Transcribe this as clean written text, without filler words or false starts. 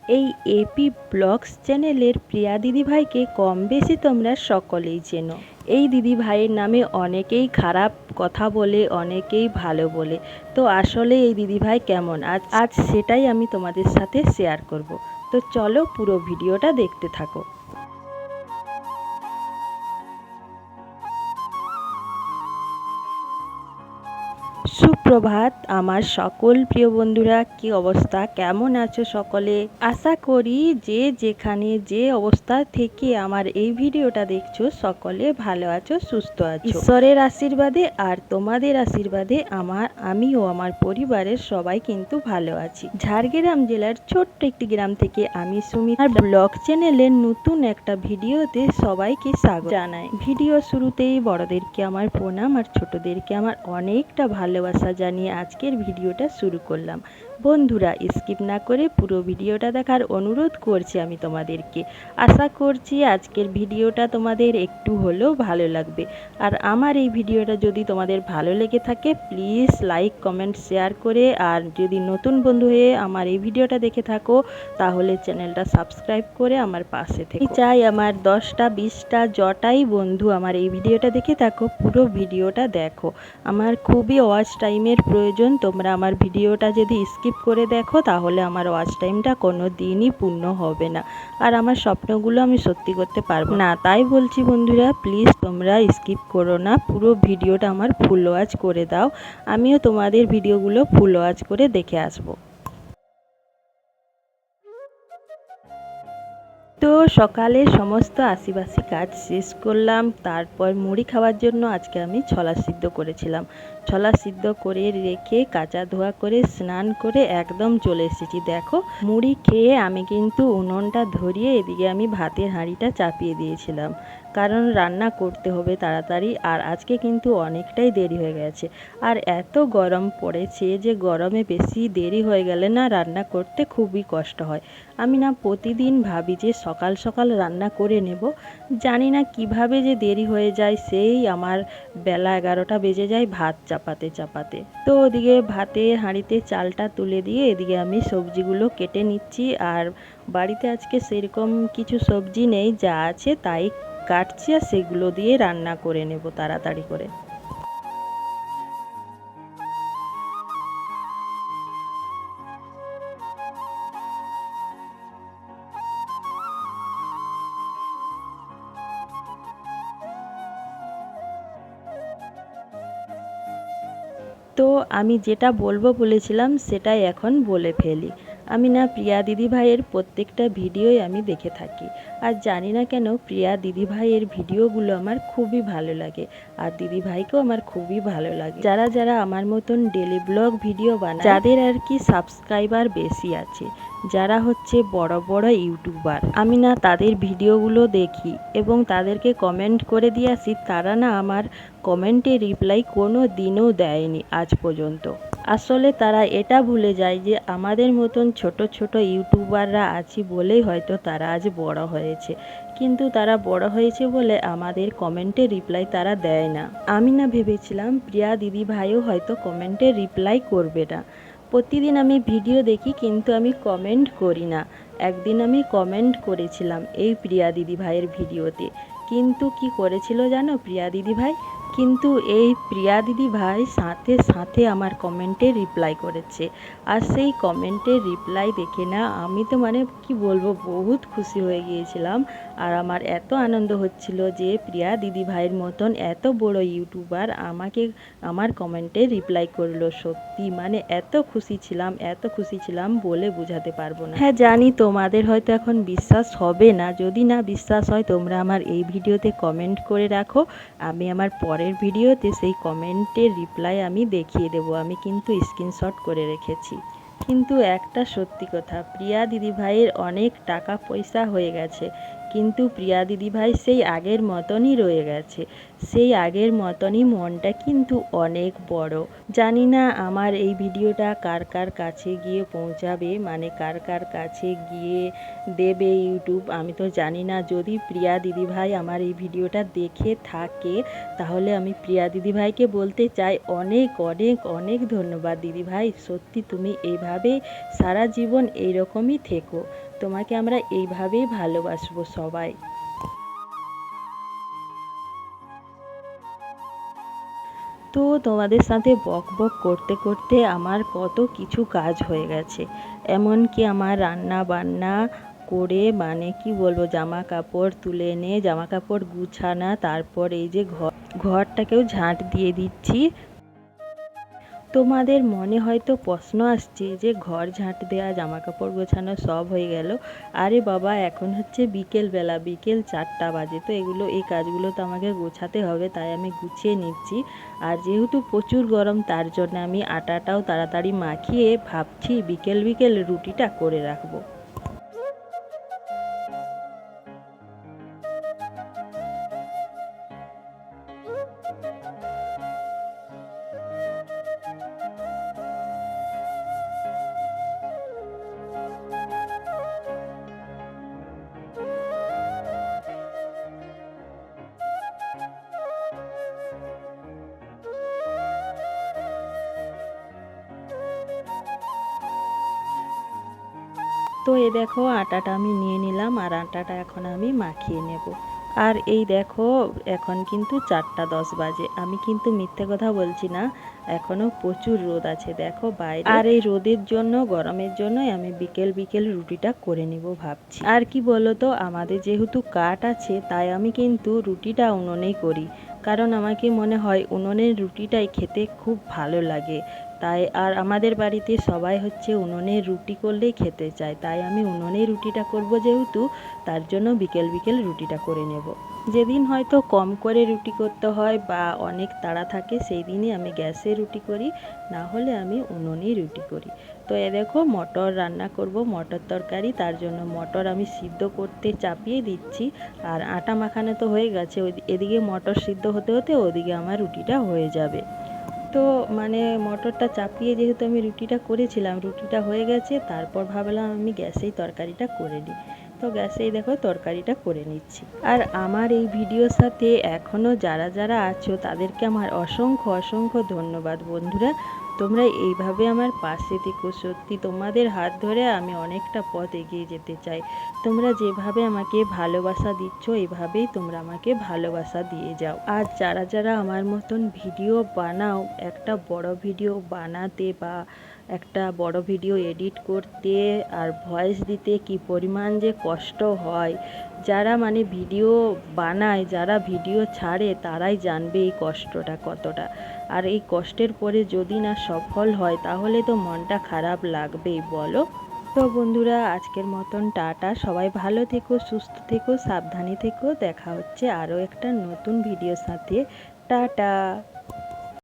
এই AP blogs চ্যানেলের প্রিয়া দিদিভাইকে কম বেশি তোমরা সকলেই চেনো। এই দিদিভাইয়ের নামে অনেকেই খারাপ কথা বলে, অনেকেই ভালো বলে। তো আসলে এই দিদিভাই কেমন আজ সেটাই আমি তোমাদের সাথে শেয়ার করব। তো চলো পুরো ভিডিওটা দেখতে থাকো। সুপ্রভাত আমার সকল প্রিয় বন্ধুরা, কি অবস্থা, কেমন আছো সকলে? আশা করি যে যেখানে যে অবস্থা থেকে আমার এই ভিডিওটা দেখছো সকলে ভালো আছো, সুস্থ আছো। ঈশ্বরের আশীর্বাদে আর তোমাদের আশীর্বাদে আমি ও আমার পরিবারের সবাই কিন্তু ভালো আছি। ঝাড়গ্রাম জেলার ছোট্ট একটি গ্রাম থেকে আমি সুমিতা ব্লগ চ্যানেলের নতুন একটা ভিডিওতে সবাইকে স্বাগত জানাই। ভিডিও শুরুতেই বড়দেরকে আমার প্রণাম আর ছোটদেরকে আমার অনেকটা ভালোবাসা জানিয়ে আজকের ভিডিওটা শুরু করলাম। বন্ধুরা, স্কিপ না করে পুরো ভিডিওটা দেখার অনুরোধ করছি আমি তোমাদেরকে। আশা করছি আজকের ভিডিওটা তোমাদের একটু হলেও ভালো লাগবে। আর আমার এই ভিডিওটা যদি তোমাদের ভালো লেগে থাকে প্লিজ লাইক কমেন্ট শেয়ার করে, আর যদি নতুন বন্ধু হয়ে আমার এই ভিডিওটা দেখে থাকো তাহলে চ্যানেলটা সাবস্ক্রাইব করে আমার পাশে থেকে চাই আমার 10টা 20টা যটাই বন্ধু আমার এই ভিডিওটা দেখে থাকো পুরো ভিডিওটা দেখো। আমার খুবই ওয়াচ টাইমের প্রয়োজন। তোমরা আমার ভিডিওটা যদি স্কিপ করে দেখো তাহলে আমার ওয়াচ টাইমটা কোনো দিনই পূর্ণ হবে না, আর আমার স্বপ্নগুলো আমি সত্যি করতে পারবো না। তাই বলছি বন্ধুরা, প্লিজ তোমরা স্কিপ করো না, পুরো ভিডিওটা আমার ফুল ওয়াচ করে দাও। আমিও তোমাদের ভিডিওগুলো ফুল ওয়াচ করে দেখে আসবো। তো সকালে সমস্ত আশিবাসি কাজ শেষ করলাম। তারপর মুড়ি খাওয়ার জন্য আজকে আমি ছোলা সিদ্ধ করেছিলাম। ছোলা সিদ্ধ করে রেখে কাঁচা ধোয়া করে স্নান করে একদম চলে এসেছি। দেখো, মুড়ি খেয়ে আমি কিন্তু উনুনটা ধরিয়ে এদিকে আমি ভাতের হাঁড়িটা চাপিয়ে দিয়েছিলাম, কারণ রান্না করতে হবে তাড়াতাড়ি। আর আজকে কিন্তু অনেকটাই দেরি হয়ে গেছে, আর এত গরম পড়েছে যে গরমে বেশি দেরি হয়ে গেলে না রান্না করতে খুবই কষ্ট হয়। আমি না প্রতিদিন ভাবি যে সকাল সকাল রান্না করে নেব, জানি না কিভাবে যে দেরি হয়ে যায়, সেই আমার বেলা 11টা বেজে যায় ভাত চাপাতে চাপাতে। তো ওদিকে ভাতের হাঁড়িতে চালটা তুলে দিয়ে এদিকে আমি সবজিগুলো কেটে নিচ্ছি। আর বাড়িতে আজকে সেরকম কিছু সবজি নেই, যা আছে তাই কাটছি আর সেগুলো দিয়ে রান্না করে নেব তাড়াতাড়ি করে। তো আমি যেটা বলবো বলেছিলাম সেটাই এখন বলে ফেলি। আমি না প্রিয়া দিদিভাইয়ের প্রত্যেকটা ভিডিওই আমি দেখে থাকি, আর জানি না কেন প্রিয়া দিদিভাইয়ের ভিডিওগুলো আমার খুবই ভালো লাগে, আর দিদিভাইকেও আমার খুবই ভালো লাগে। যারা যারা আমার মতন ডেলি ব্লগ ভিডিও বানায়, যাদের আর কি সাবস্ক্রাইবার বেশি আছে, যারা হচ্ছে বড় বড় ইউটিউবার, আমি না তাদের ভিডিওগুলো দেখি এবং তাদেরকে কমেন্ট করে দিয়ে আসি। তারা না আমার কমেন্টে রিপ্লাই কোনো দিনও দেয়নি আজ পর্যন্ত। আসলে তারা এটা ভুলে যায় যে আমাদের মতন ছোট ছোট ইউটিউবাররা আছি বলেই হয়তো তারা আজ বড় হয়েছে, কিন্তু তারা বড় হয়েছে বলে আমাদের কমেন্টে রিপ্লাই তারা দেয় না। আমি না ভেবেছিলাম প্রিয়া দিদিভাইও হয়তো কমেন্টে রিপ্লাই করবে না। প্রতিদিন আমি ভিডিও দেখি কিন্তু আমি কমেন্ট করি না। একদিন আমি কমেন্ট করেছিলাম এই প্রিয়া দিদিভাইয়ের ভিডিওতে, কিন্তু কি করেছিল জানো প্রিয়া দিদিভাই? কিন্তু এই প্রিয়া দিদিভাই সাথে সাথে আমার কমেন্টে রিপ্লাই করেছে। আর সেই কমেন্টের রিপ্লাই দেখে না আমি তো মানে কি বলবো, বহুত খুশি হয়ে গিয়েছিলাম। আর আমার এত আনন্দ হচ্ছিল যে প্রিয়া দিদিভাইয়ের মতন এত বড় ইউটিউবার আমাকে আমার কমেন্টে রিপ্লাই করলো। সত্যি মানে এত খুশি ছিলাম, এত খুশি ছিলাম বলে বোঝাতে পারবো না। হ্যাঁ জানি তোমাদের হয়তো এখন বিশ্বাস হবে না, যদি না বিশ্বাস হয় তোমরা আমার এই ভিডিওতে কমেন্ট করে রাখো, আমি আমার পরের ভিডিওতে সেই কমেন্টের রিপ্লাই আমি দেখিয়ে দেবো। আমি কিন্তু স্ক্রিনশট করে রেখেছি। কিন্তু একটা সত্যি কথা, প্রিয়া দিদিভাইয়ের অনেক টাকা পয়সা হয়ে গেছে, কিন্তু প্রিয়া দিদিভাই সেই আগের মতনই রয়ে গেছে, সেই আগের মতনই মনটা কিন্তু অনেক বড়। জানি না আমার এই ভিডিওটা কার কার কাছে গিয়ে পৌঁছাবে, মানে কার কার কাছে গিয়ে দেবে ইউটিউব, আমি তো জানি না। যদি প্রিয়া দিদিভাই আমার এই ভিডিওটা দেখে থাকে তাহলে আমি প্রিয়া দিদিভাইকে বলতে চাই অনেক অনেক অনেক ধন্যবাদ দিদিভাই। সত্যি তুমি এইভাবে সারা জীবন এইরকমই থেকো। তোমাকে আমরা এইভাবেই ভালোবাসবো সবাই। তো তোমাদের সাথে বক বক করতে করতে আমার কত কিছু কাজ হয়ে গেছে, এমনকি আমার রান্না বান্না করে মানে কি বলবো, জামা কাপড় তুলে এনে জামা কাপড় গুছানা, তারপর এই যে ঘরটাকেও ঝাঁট দিয়ে দিচ্ছি। তোমাদের মনে হয়তো প্রশ্ন আসছে যে ঘর ঝাঁট দেওয়া জামা কাপড় গোছানো সব হয়ে গেল, আরে বাবা এখন হচ্ছে বিকেলবেলা, বিকেল 4টা বাজে, তো এই কাজগুলো তো আমাকে গোছাতে হবে, তাই আমি গুছিয়ে নিচ্ছি। আর যেহেতু প্রচুর গরম তার জন্য আমি আটাটাও তাড়াতাড়ি মাখিয়ে ভাবছি বিকেল বিকেল রুটিটা করে রাখবো। তো এই দেখো আটাটা আমি নিয়ে নিলাম, আর আটাটা এখন আমি মাখিয়ে নেব। আর এই দেখো এখন কিন্তু 4টা 10 বাজে, আমি কিন্তু মিথ্যে কথা বলছি না, এখনো প্রচুর রোদ আছে দেখো বাইরে। আর এই রোদের জন্য গরমের জন্যই আমি বিকেল বিকেল রুটিটা করে নিব ভাবছি। আর কি বলো তো, আমাদের যেহেতু কাঠ আছে তাই আমি কিন্তু রুটিটা উনুনেই করি, কারণ আমাকে মনে হয় উনুনের রুটিটাই খেতে খুব ভালো লাগে। তাই আর আমাদের বাড়িতে সবাই হচ্ছে উনুনে রুটি করলেই খেতে চায়, তাই আমি উনুনেই রুটিটা করব যেহেতু, তার জন্য বিকেল বিকেল রুটিটা করে নেব। যেদিন হয়তো কম করে রুটি করতে হয় বা অনেক তাড়া থাকে সেই দিনই আমি গ্যাসে রুটি করি, না হলে আমি উনুনেই রুটি করি। তো এ দেখো মটর রান্না করব, মটর তরকারি, তার জন্য মটর আমি সিদ্ধ করতে চাপিয়ে দিচ্ছি। আর আটা মাখানো তো হয়ে গেছে, এদিকে মটর সিদ্ধ হতে হতে ওদিকে আমার রুটিটা হয়ে যাবে। তো মানে মটরটা চাপিয়ে যেহেতু আমি রুটিটা করেছিলাম, রুটিটা হয়ে গেছে, তারপর ভাবলাম আমি গ্যাসেই তরকারিটা করে নিই। তো গ্যাসেই দেখো তরকারিটা করে নিচ্ছি। আর আমার এই ভিডিওর সাথে এখনও যারা যারা আছো তাদেরকে আমার অসংখ্য অসংখ্য ধন্যবাদ বন্ধুরা। তোমরা এইভাবে আমার পাশে থেকো, সত্যি তোমাদের হাত ধরে আমি অনেকটা পথ এগিয়ে যেতে চাই। তোমরা যেভাবে আমাকে ভালোবাসা দিচ্ছ এভাবেই তোমরা আমাকে ভালোবাসা দিয়ে যাও। আর যারা যারা আমার মতন ভিডিও বানাও, একটা বড় ভিডিও বানাতে বা একটা বড় ভিডিও এডিট করতে আর ভয়েস দিতে কি পরিমাণ যে কষ্ট হয়, যারা মানে ভিডিও বানায়, যারা ভিডিও ছাড়ে তারাই জানবে এই কষ্টটা কতটা। আর এই কষ্টের পরে যদি না সফল হয় তাহলে তো মনটা খারাপ লাগবেই বলো। তো বন্ধুরা আজকের মতন টাটা, সবাই ভালো থেকো, সুস্থ থেকো, সাবধানে থেকো, দেখা হচ্ছে আরও একটা নতুন ভিডিওর সাথে। টাটা।